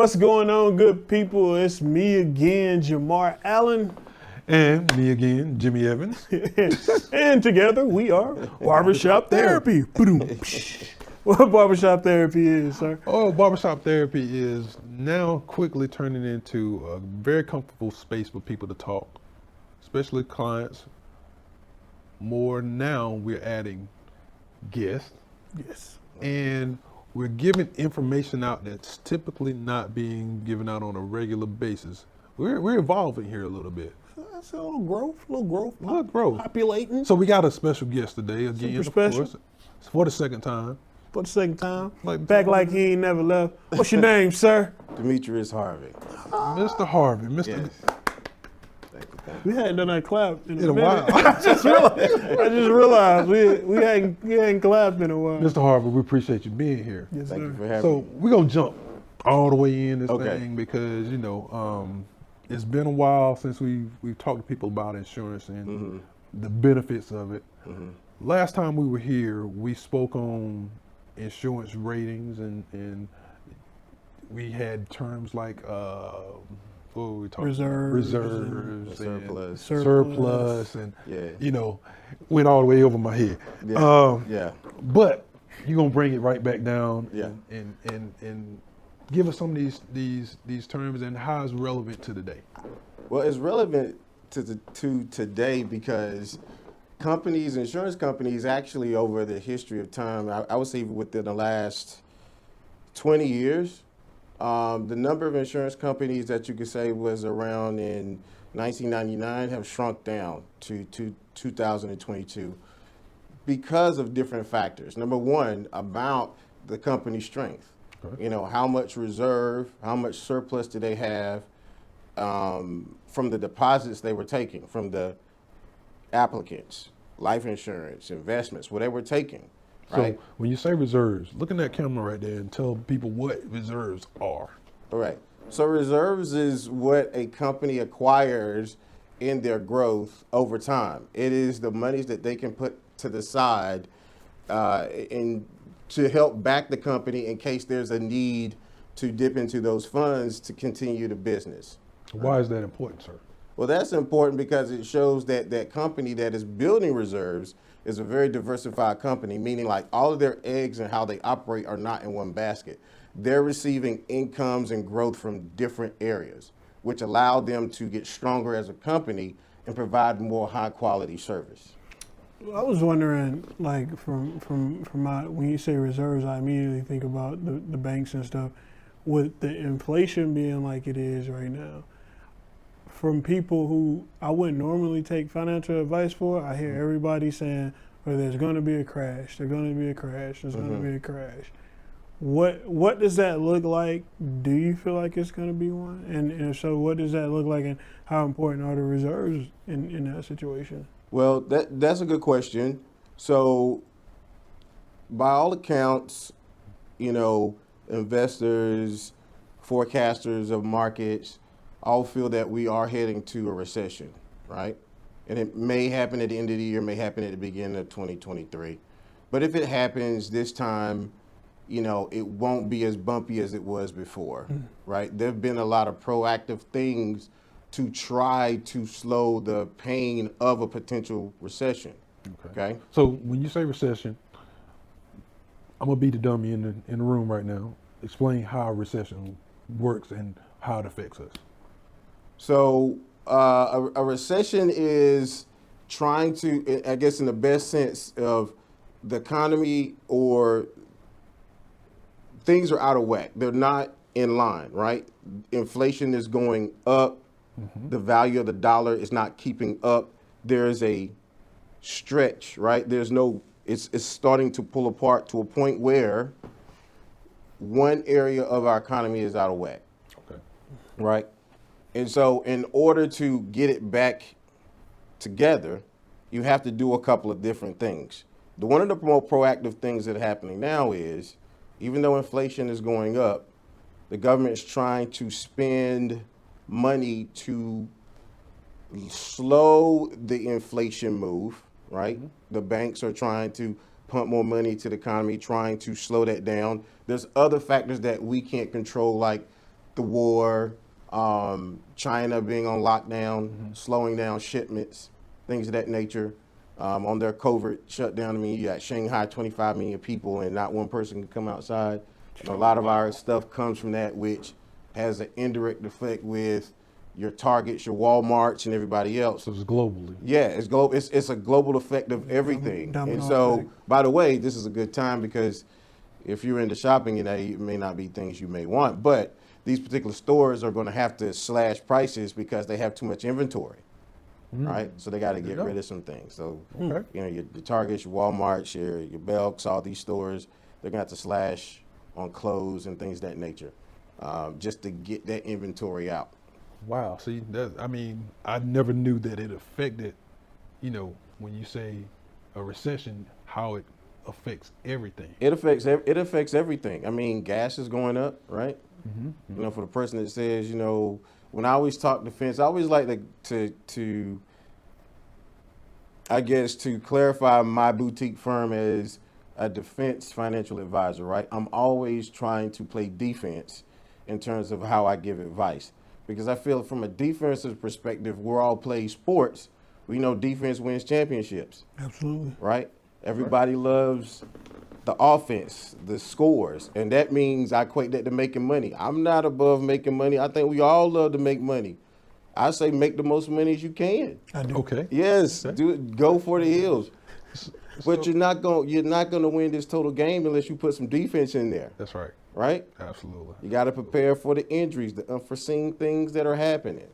What's going on, good people? It's me again, Jamar Allen. And me again, Jimmy Evans. And together we are BarberShop Therapy. What BarberShop Therapy is, sir? Oh, barbershop therapy is now quickly turning into a very comfortable space for people to talk, especially clients. More now, we're adding guests. Yes. And we're giving information out that's typically not being given out on a regular basis. We're evolving here a little bit. That's a little growth. Little growth. Populating. So we got a special guest today, again, Super special. of course, for the second time. For the second time. Like- Back like he ain't never left. What's your name, sir? Demetrius Harvey. Mr. Harvey, Mr. Yes. Thank you. We hadn't done that clap in In a minute. while. I just realized we hadn't clapped in a while. Mr. Harvey, we appreciate you being here. Yes, Thank sir. you for having So me. we're gonna jump all the way in this Okay. thing because it's been a while since we've talked to people about insurance and the benefits of it. Last time we were here, we spoke on insurance ratings and we had terms like what were we talking Reserves about? and Reserves and Surplus. surplus and Yeah. went all the way over my head. Yeah. But you're gonna bring it right back down Yeah. and give us some of these terms and how it's relevant to today. Well, it's relevant to today because insurance companies, actually over the history of time, I would say within the last 20 years, the number of insurance companies that you could say was around in 1999 have shrunk down to 2022 because of different factors. Number one, about the company's strength. Okay. You know, how much reserve, how much surplus do they have from the deposits they were taking, from the applicants, life insurance, investments, what they were taking, right? So when you say reserves, look in that camera right there and tell people what reserves are. All right. So reserves is what a company acquires in their growth over time. It is the monies that they can put to the side to help back the company in case there's a need to dip into those funds to continue the business. Why is that important, sir? Well, that's important because it shows that that company that is building reserves is a very diversified company, meaning like all of their eggs and how they operate are not in one basket. They're receiving incomes and growth from different areas, which allow them to get stronger as a company and provide more high quality service. I was wondering, like, from my, when you say reserves, I immediately think about the banks and stuff. With the inflation being like it is right now, from people who I wouldn't normally take financial advice for, I hear everybody saying, "Well, there's going to be a crash. There's going to be a crash. There's going to be a crash." What does that look like? Do you feel like it's going to be one? And if so, what does that look like, and how important are the reserves in that situation? Well, that's a good question. So, by all accounts, you know, investors, forecasters of markets all feel that we are heading to a recession, right? And it may happen at the end of the year, may happen at the beginning of 2023. But if it happens this time, you know, it won't be as bumpy as it was before, right? There have been a lot of proactive things to try to slow the pain of a potential recession. Okay. So when you say recession, I'm gonna be the dummy in the room right now. Explain how a recession works and how it affects us. So a recession is trying to, I guess in the best sense of the economy, or things are out of whack. They're not in line, right? Inflation is going up. The value of the dollar is not keeping up. There is a stretch, right? It's starting to pull apart to a point where one area of our economy is out of whack. Okay. Right? And so in order to get it back together, you have to do a couple of different things. One of the more proactive things that are happening now is, even though inflation is going up, the government is trying to spend money to slow the inflation move, right? The banks are trying to pump more money to the economy, trying to slow that down. There's other factors that we can't control, like the war, China being on lockdown, slowing down shipments, things of that nature. On their covert shutdown, I mean, you got Shanghai, 25 million people, and not one person can come outside. And a lot of our stuff comes from that, which has an indirect effect with your Targets, your Walmarts, and everybody else. So it's globally. Yeah, it's global. It's a global effect of everything. Domino And so, effect. by the way, this is a good time because if you're into shopping, it may not be things you may want, but these particular stores are going to have to slash prices because they have too much inventory, right? So they got to get rid of some things. So, Okay. you know, your Targets, your Walmarts, your Belks, all these stores, they're going to have to slash on clothes and things of that nature, just to get that inventory out. Wow. See, I mean, I never knew that it affected, when you say a recession, how it affects everything. It affects everything. I mean, gas is going up, right? You know, for the person that says, when I always talk defense, I always like to I guess to clarify my boutique firm as a defense financial advisor, right? I'm always trying to play defense in terms of how I give advice. Because I feel from a defensive perspective, we're all play sports. We know defense wins championships, Absolutely. right? Everybody loves the offense, the scores, and that means I equate that to making money. I'm not above making money. I think we all love to make money. I say make the most money as you can. I do. Okay. Yes, Okay. do it, go for the hills. But you're not gonna win this total game unless you put some defense in there, That's right. right? Absolutely. You got to prepare for the injuries, the unforeseen things that are happening.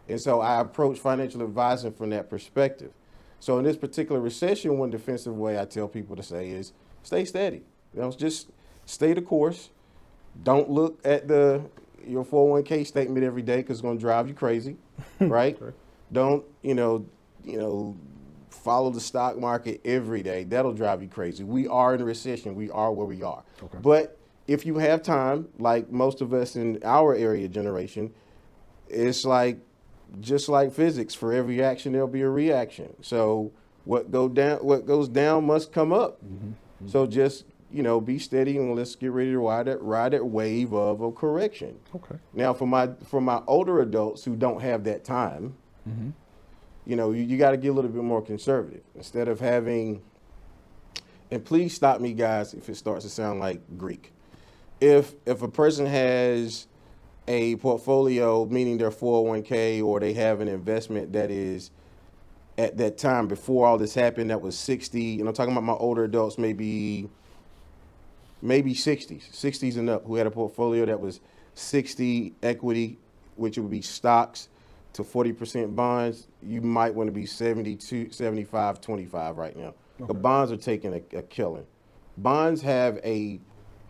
And so I approach financial advising from that perspective. So in this particular recession, one defensive way I tell people to say is stay steady. Just stay the course. Don't look at your 401k statement every day because it's going to drive you crazy, right? Okay. Don't, follow the stock market every day. That'll drive you crazy. We are in a recession. We are where we are. Okay. But if you have time, like most of us in our area generation, it's just like physics. For every action, there'll be a reaction. So what goes down must come up. So just, be steady and let's get ready to ride that wave of a correction. Okay. Now, for my older adults who don't have that time, you got to get a little bit more conservative. Instead of having, and please stop me, guys, if it starts to sound like Greek. If a person has a portfolio, meaning their 401k, or they have an investment that is at that time before all this happened, that was 60, and I'm talking about my older adults, maybe 60s and up, who had a portfolio that was 60 equity, which would be stocks, to 40% bonds, you might want to be 72, 75, 25 right now. Okay. The bonds are taking a killing. Bonds have a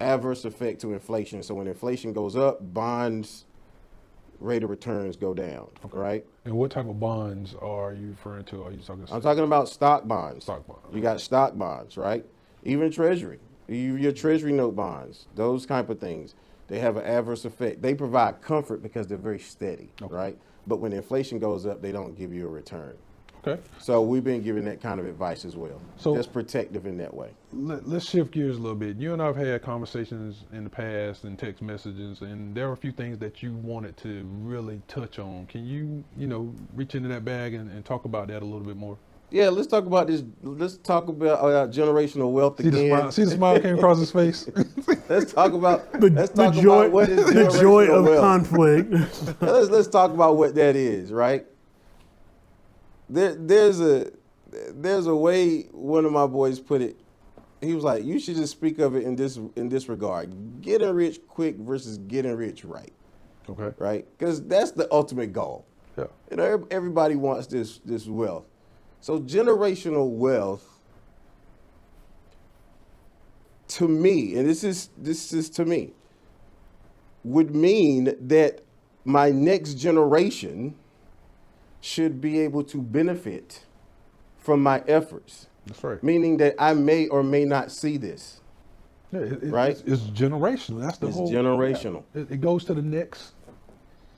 adverse effect to inflation. So when inflation goes up, bonds rate of returns go down, right? And what type of bonds are you referring to? Are you talking? I'm talking about stock bonds. Stock bonds. You got stock bonds, right? Even treasury, your treasury note bonds, those type of things. They have an adverse effect. They provide comfort because they're very steady, right? But when inflation goes up, they don't give you a return. Okay. So we've been giving that kind of advice as well. So just protective in that way. Let's shift gears a little bit. You and I have had conversations in the past and text messages, and there are a few things that you wanted to really touch on. Can you, reach into that bag and talk about that a little bit more? Yeah, let's talk about this. Let's talk about generational wealth again. See the smile came across his face. Let's talk about The joy, what is the joy generational of wealth. conflict. Let's talk about what that is, right? There's a way one of my boys put it. He was like, you should just speak of it in this regard: getting rich quick versus getting rich right. Okay. Right? Because that's the ultimate goal. Yeah. Everybody wants this wealth. So generational wealth, to me, and this is to me, would mean that my next generation should be able to benefit from my efforts. That's right. Meaning that I may or may not see this. Yeah, right? It's generational. That's the It's whole. generational. Yeah. It goes to the next.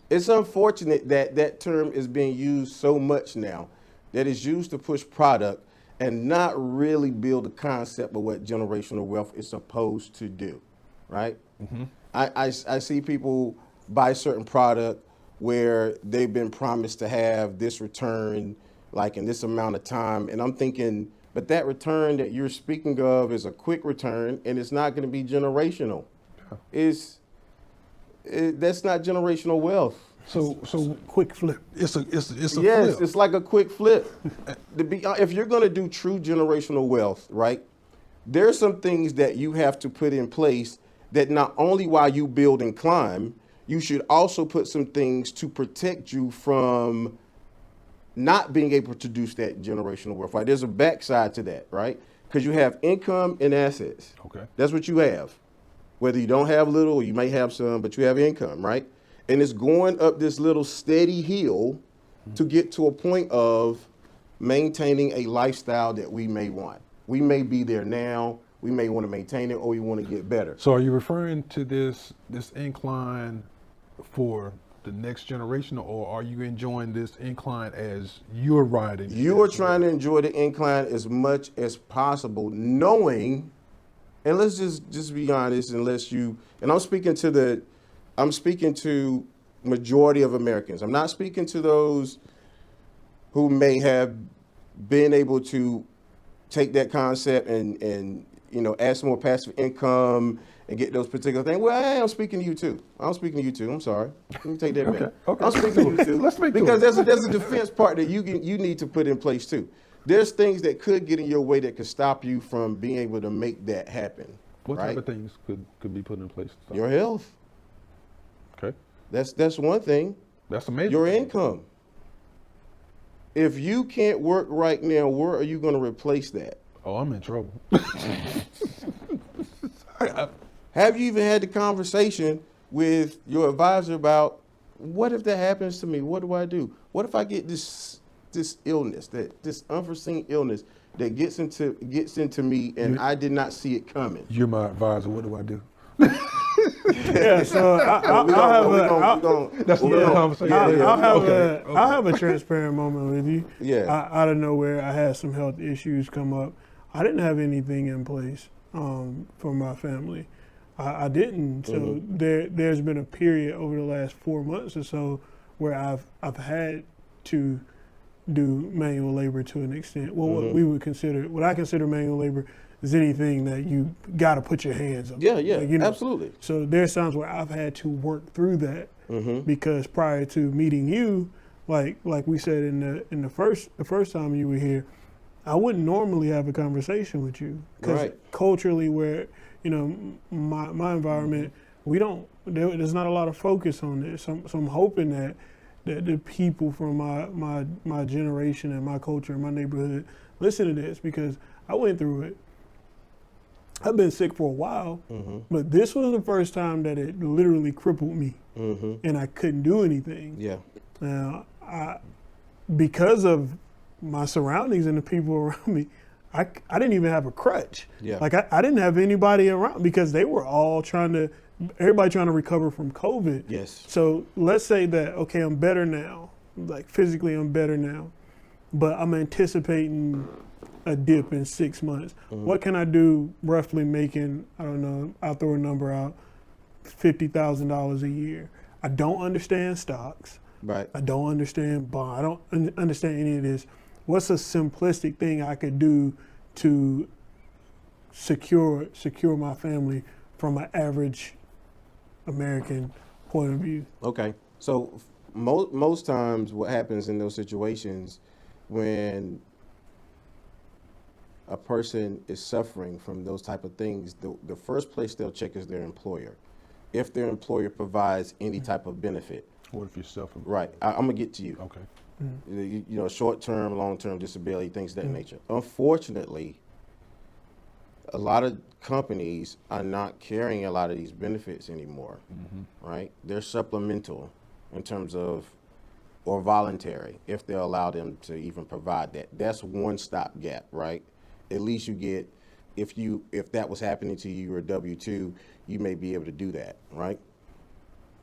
It's unfortunate that term is being used so much now, that is used to push product and not really build a concept of what generational wealth is supposed to do, right? I see people buy a certain product where they've been promised to have this return like in this amount of time. And I'm thinking, but that return that you're speaking of is a quick return and it's not going to be generational. That's not generational wealth. So Quick flip. it's a Yes, flip. it's like a quick flip. If you're going to do true generational wealth, right, there's some things that you have to put in place that not only while you build and climb, you should also put some things to protect you from not being able to produce that generational wealth. Right? There's a backside to that, right? Because you have income and assets. Okay. That's what you have. Whether you don't have little or you may have some, but you have income, right? And it's going up this little steady hill to get to a point of maintaining a lifestyle that we may want. We may be there now. We may want to maintain it or we want to get better. So are you referring to this incline for the next generation, or are you enjoying this incline as you're riding? You are trying to enjoy the incline as much as possible, knowing, and let's just be honest, I'm speaking to majority of Americans. I'm not speaking to those who may have been able to take that concept and add some more passive income and get those particular things. Well, hey, I'm speaking to you too. I'm sorry. Let me take that back. Okay. I'm speaking to you too. Let's speak to because it. there's a defense part that you need to put in place too. There's things that could get in your way that could stop you from being able to make that happen. What right? type of things could be put in place? Your health. Okay. That's one thing. That's amazing. Your income. If you can't work right now, where are you going to replace that? Oh, I'm in trouble. Have you even had the conversation with your advisor about what if that happens to me? What do I do? What if I get this illness, this unforeseen illness that gets into me and I did not see it coming? You're my advisor. What do I do? Yeah, so That's another conversation. I'll have a transparent moment with you. Yeah. Out of nowhere, I had some health issues come up. I didn't have anything in place for my family. I didn't. So there's been a period over the last 4 months or so where I've had to do manual labor to an extent. Well, what I consider manual labor is anything that you got to put your hands on. Yeah, Like, absolutely. So there's times where I've had to work through that because prior to meeting you, like we said in the first time you were here, I wouldn't normally have a conversation with you because culturally, where my environment, there's not a lot of focus on this. So I'm hoping that the people from my generation and my culture and my neighborhood listen to this because I went through it. I've been sick for a while, but this was the first time that it literally crippled me, and I couldn't do anything. Yeah. Now, because of my surroundings and the people around me, I didn't even have a crutch. Yeah. Like I didn't have anybody around because they were all everybody trying to recover from COVID. Yes. So let's say that, okay, I'm better now, like physically I'm better now, but I'm anticipating a dip in 6 months. What can I do roughly making, I don't know, I'll throw a number out, $50,000 a year. I don't understand stocks. Right. I don't understand bond. I don't understand any of this. What's a simplistic thing I could do to secure my family from an average American point of view? Okay. So most times what happens in those situations when a person is suffering from those type of things, the first place they'll check is their employer. If their employer provides any type of benefit. What if you're suffering? Right. I'm going to get to you. Okay. Short-term, long-term disability, things of that nature. Unfortunately, a lot of companies are not carrying a lot of these benefits anymore, right? They're supplemental in terms of, or voluntary, if they allow them to even provide that. That's one stopgap, right? At least you get, if that was happening to you, you're a W-2, you may be able to do that, right?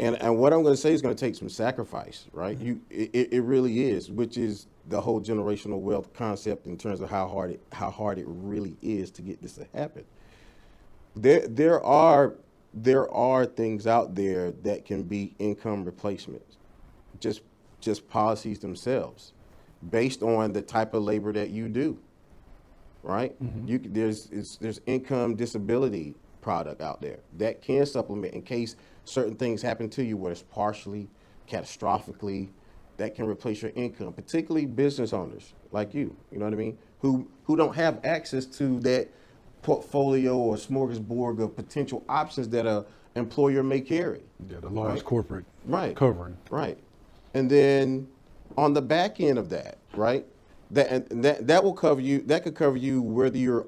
And what I'm going to say is going to take some sacrifice, right? It really is, which is the whole generational wealth concept in terms of how hard it really is to get this to happen. There are there are things out there that can be income replacements, just policies themselves, based on the type of labor that you do. Right? There's income disability product out there that can supplement in case certain things happen to you, whether it's partially, catastrophically, that can replace your income, particularly business owners like you know what I mean, who don't have access to that portfolio or smorgasbord of potential options that a employer may carry. Yeah, the large Right. corporate Right. covering. Right. And then on the back end of that, right, that will cover you. That could cover you whether you're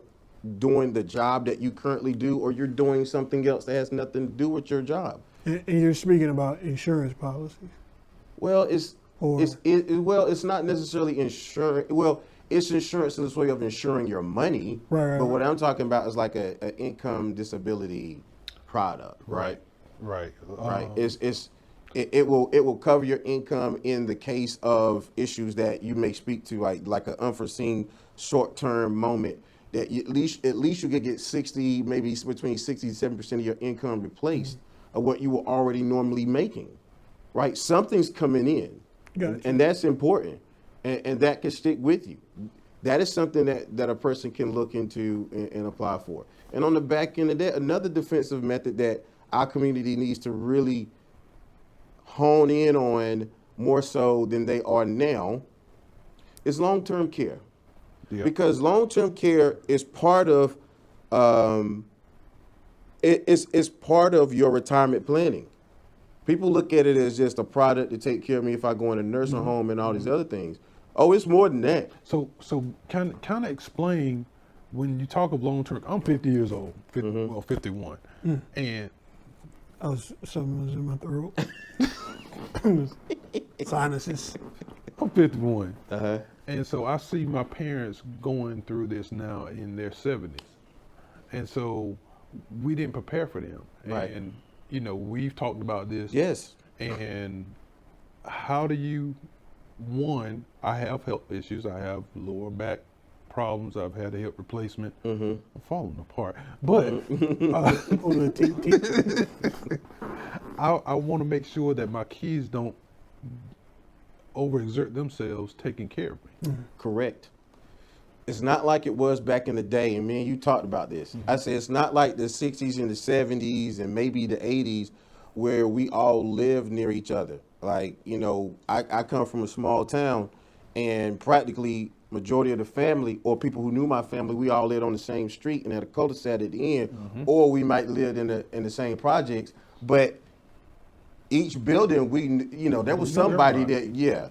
doing the job that you currently do or you're doing something else that has nothing to do with your job. And you're speaking about insurance policies. Well, Or- it's not necessarily insurance. Well, it's insurance in this way of insuring your money. Right, But right. what I'm talking about is like a income disability product, right? Right. Right. It will cover your income in the case of issues that you may speak to, like an unforeseen short term moment that at least you could get 60, maybe between 60 and 7% of your income replaced of what you were already normally making. Right. Something's coming in. Gotcha. And that's important. And that can stick with you. That is something that a person can look into and apply for. And on the back end of that, another defensive method that our community needs to really hone in on more so than they are now is long-term care. Yeah. Because long-term care is part of it's part of your retirement planning. People look at it as just a product to take care of me if I go in a nursing home and all these other things. Oh, it's more than that. So kind of explain when you talk of long term. I'm 50 years old, 51, and Something was in my throat. Sinuses. I'm 51, Uh-huh. and so I see my parents going through this now in their 70s, and so we didn't prepare for them. Right. And we've talked about this. Yes. And how do you? One, I have health issues. I have lower back problems. I've had a hip replacement. I'm falling apart. But Oh, the teeth. I want to make sure that my kids don't overexert themselves taking care of me. Correct. It's not like it was back in the day, and me and you talked about this. I said it's not like the 60s and the 70s and maybe the 80s where we all lived near each other. Like, I come from a small town, and practically majority of the family or people who knew my family, we all lived on the same street and had a cul-de-sac at the end, or we might live in the same projects. But each building, there was You knew somebody everybody. that, Yeah,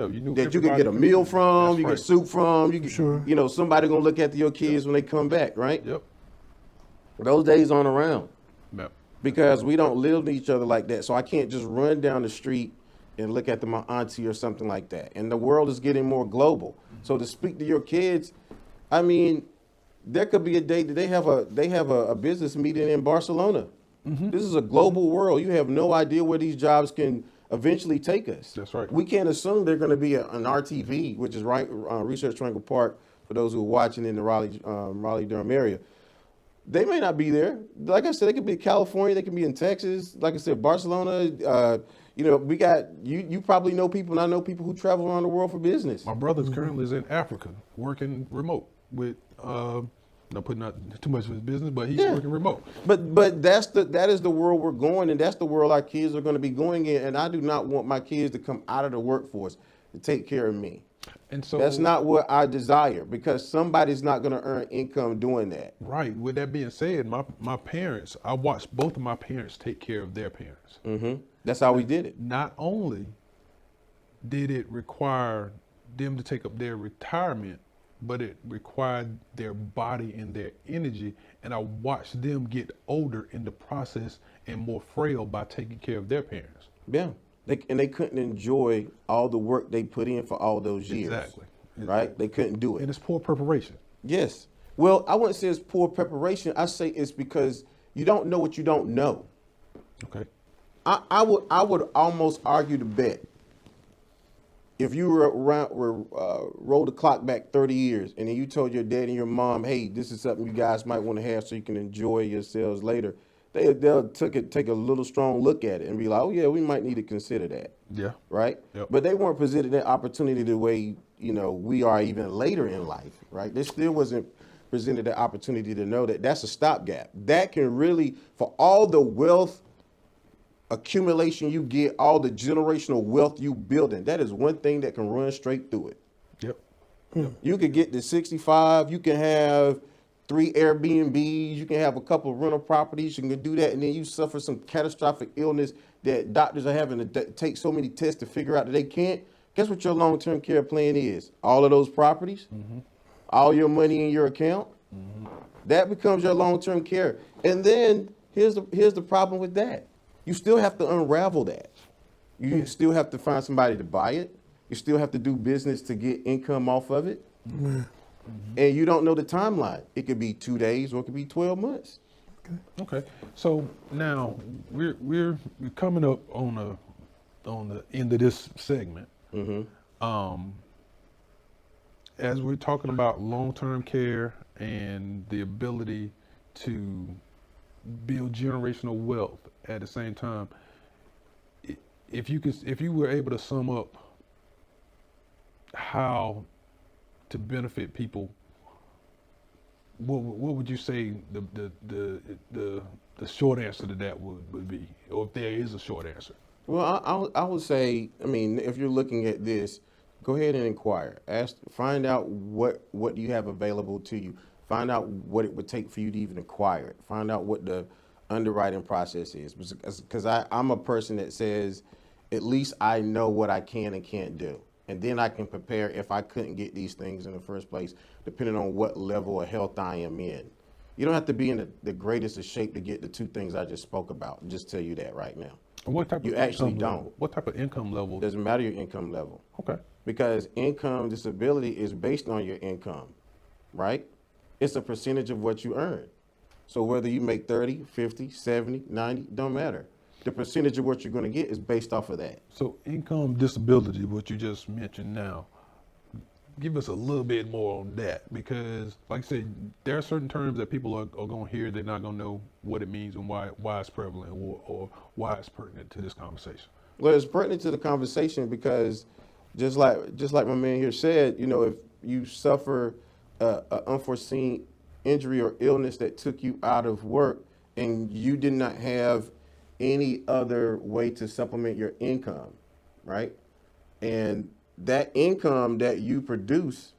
you knew that you could everybody get a meal community. from, That's you right. get soup from, you could, Sure. somebody gonna look after your kids when they come back, right? Yep. Those days aren't around Yep. because we don't live with each other like that. So I can't just run down the street and look at my auntie or something like that. And the world is getting more global. So to speak to your kids, I mean, there could be a day that they have a business meeting in Barcelona. This is a global world. You have no idea where these jobs can eventually take us. That's right. We can't assume they're going to be an RTV, which is Research Triangle Park, for those who are watching in the Raleigh-Durham area. They may not be there. Like I said, they could be in California. They could be in Texas. Like I said, Barcelona. We got you probably know people, and I know people who travel around the world for business. My brother's currently is in Africa working remote with, not putting out too much of his business, but he's working remote. But that is the world we're going, and that's the world our kids are going to be going in. And I do not want my kids to come out of the workforce to take care of me. And so That's not what I desire, because somebody's not going to earn income doing that. Right. With that being said, my parents, I watched both of my parents take care of their parents. That's how we did it. Not only did it require them to take up their retirement, but it required their body and their energy. And I watched them get older in the process and more frail by taking care of their parents. Yeah. They couldn't enjoy all the work they put in for all those years. Exactly. Right? They couldn't do it. And it's poor preparation. Yes. Well, I wouldn't say it's poor preparation. I say it's because you don't know what you don't know. Okay. I would almost argue to bet if you rolled the clock back 30 years and then you told your dad and your mom, hey, this is something you guys might want to have so you can enjoy yourselves later, they'll take a little strong look at it and be like, oh yeah, we might need to consider that. Yeah. Right? Yep. But they weren't presented that opportunity the way, we are even later in life, right? They still wasn't presented the opportunity to know that that's a stopgap. That can really, for all the wealth accumulation you get, all the generational wealth you building, that is one thing that can run straight through it. Yep. You could get to 65, you can have 3 Airbnbs, you can have a couple of rental properties, you can do that, and then you suffer some catastrophic illness that doctors are having to take so many tests to figure out that they can't. Guess what your long-term care plan is? All of those properties, all your money in your account, that becomes your long-term care. And then here's the problem with that. You still have to unravel that. You still have to find somebody to buy it. You still have to do business to get income off of it. And you don't know the timeline. It could be 2 days or it could be 12 months. Okay. So now we're coming up on the end of this segment. As we're talking about long-term care and the ability to build generational wealth at the same time, if you were able to sum up how to benefit people, what would you say the short answer to that would be, or if there is a short answer? Well, I would say, if you're looking at this, go ahead and inquire. Find out what you have available to you. Find out what it would take for you to even acquire it. Find out what the underwriting process is. Because I'm a person that says, at least I know what I can and can't do. And then I can prepare if I couldn't get these things in the first place, depending on what level of health I am in. You don't have to be in the greatest of shape to get the 2 things I just spoke about. I'll just tell you that right now. What type You of actually income don't. level? What type of income level? Doesn't matter your income level. Okay. Because income disability is based on your income, right? It's a percentage of what you earn. So whether you make 30, 50, 70, 90, don't matter. The percentage of what you're going to get is based off of that. So income disability, what you just mentioned now, give us a little bit more on that, because like I said, there are certain terms that people are going to hear, they're not going to know what it means and why it's prevalent or why it's pertinent to this conversation. Well, it's pertinent to the conversation because just like my man here said, if you suffer an unforeseen injury or illness that took you out of work and you did not have any other way to supplement your income, right? And that income that you produce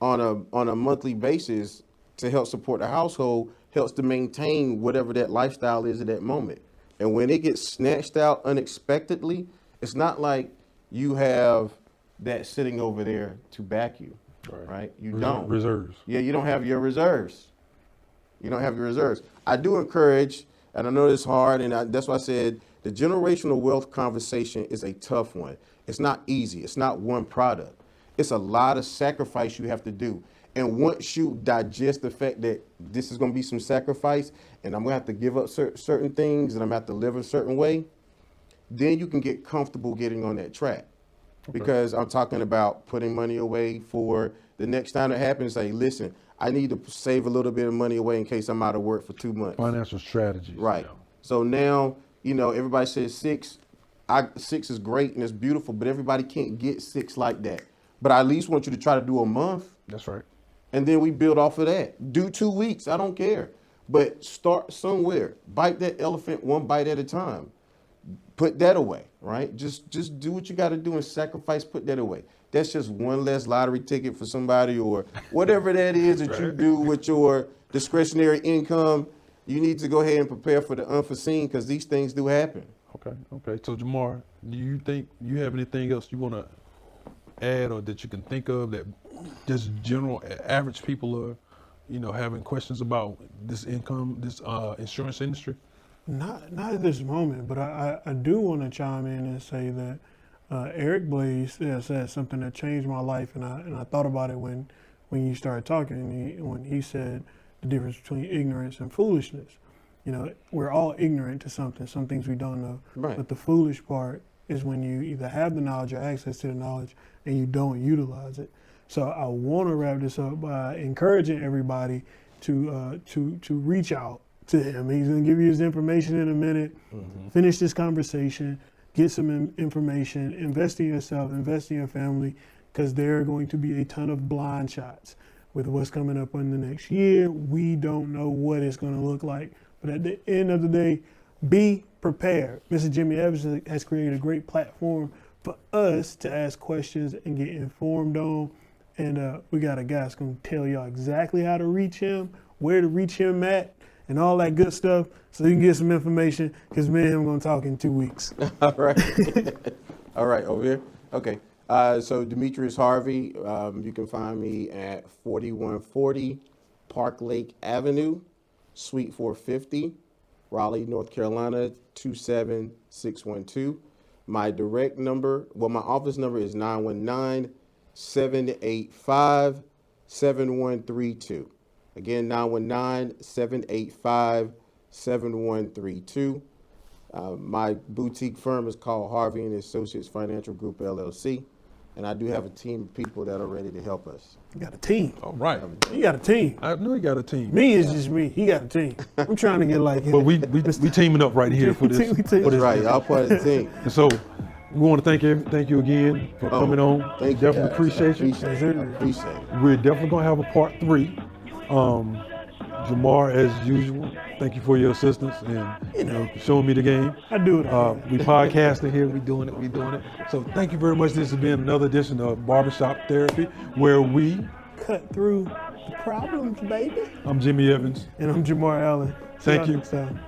on a monthly basis to help support the household helps to maintain whatever that lifestyle is at that moment. And when it gets snatched out unexpectedly, it's not like you have that sitting over there to back you, right? You don't. Reserves. Yeah, you don't have your reserves. You don't have your reserves. I do encourage, and I know it's hard, and that's why I said the generational wealth conversation is a tough one. It's not easy. It's not one product. It's a lot of sacrifice you have to do. And once you digest the fact that this is going to be some sacrifice, and I'm going to have to give up certain things, and I'm going to have to live a certain way, then you can get comfortable getting on that track. Okay. Because I'm talking about putting money away for the next time it happens. Say, listen, I need to save a little bit of money away in case I'm out of work for 2 months. Financial strategies. Right. Yeah. So now, everybody says 6. 6 is great and it's beautiful, but everybody can't get 6 like that. But I at least want you to try to do a month. That's right. And then we build off of that. Do 2 weeks. I don't care. But start somewhere. Bite that elephant one bite at a time. Put that away, right? Just do what you got to do and sacrifice, put that away. That's just one less lottery ticket for somebody or whatever that is that you do with your discretionary income. You need to go ahead and prepare for the unforeseen because these things do happen. Okay. So Jamar, do you think you have anything else you want to add or that you can think of that just general average people are, having questions about this insurance industry? Not at this moment, but I do want to chime in and say that Eric Blaze said something that changed my life, and I thought about it when you started talking, when he said the difference between ignorance and foolishness. We're all ignorant to something, some things we don't know, right. But the foolish part is when you either have the knowledge or access to the knowledge and you don't utilize it. So I want to wrap this up by encouraging everybody to reach out to him. He's going to give you his information in a minute. Finish this conversation, get some information, invest in yourself, invest in your family, because there are going to be a ton of blind shots with what's coming up in the next year. We don't know what it's going to look like. But at the end of the day, be prepared. Mr. Jimmy Evans has created a great platform for us to ask questions and get informed on. And we got a guy that's going to tell y'all exactly how to reach him, where to reach him at, and all that good stuff, so you can get some information, because me and him are going to talk in 2 weeks. All right. All right, over here. Okay. So Demetrius Harvey, you can find me at 4140 Park Lake Avenue, Suite 450, Raleigh, North Carolina, 27612. My direct number, well, my office number is 919-785-7132. Again, 919-785-7132. My boutique firm is called Harvey and Associates Financial Group, LLC. And I do have a team of people that are ready to help us. You got a team. All right. You got a team. I know he got a team. Me is just me. He got a team. I'm trying to get like him. But we teaming up right here for this. That's right. Y'all part of the team. And so we want to thank you again for coming on. Thank you. Definitely appreciate you. Appreciate it. We're definitely gonna have a part 3. Jamar, as usual, thank you for your assistance and showing me the game. I do it. We podcasting here. We doing it. So thank you very much. This has been another edition of Barbershop Therapy, where we cut through the problems, baby. I'm Jimmy Evans. And I'm Jamar Allen. Thank you. Next time.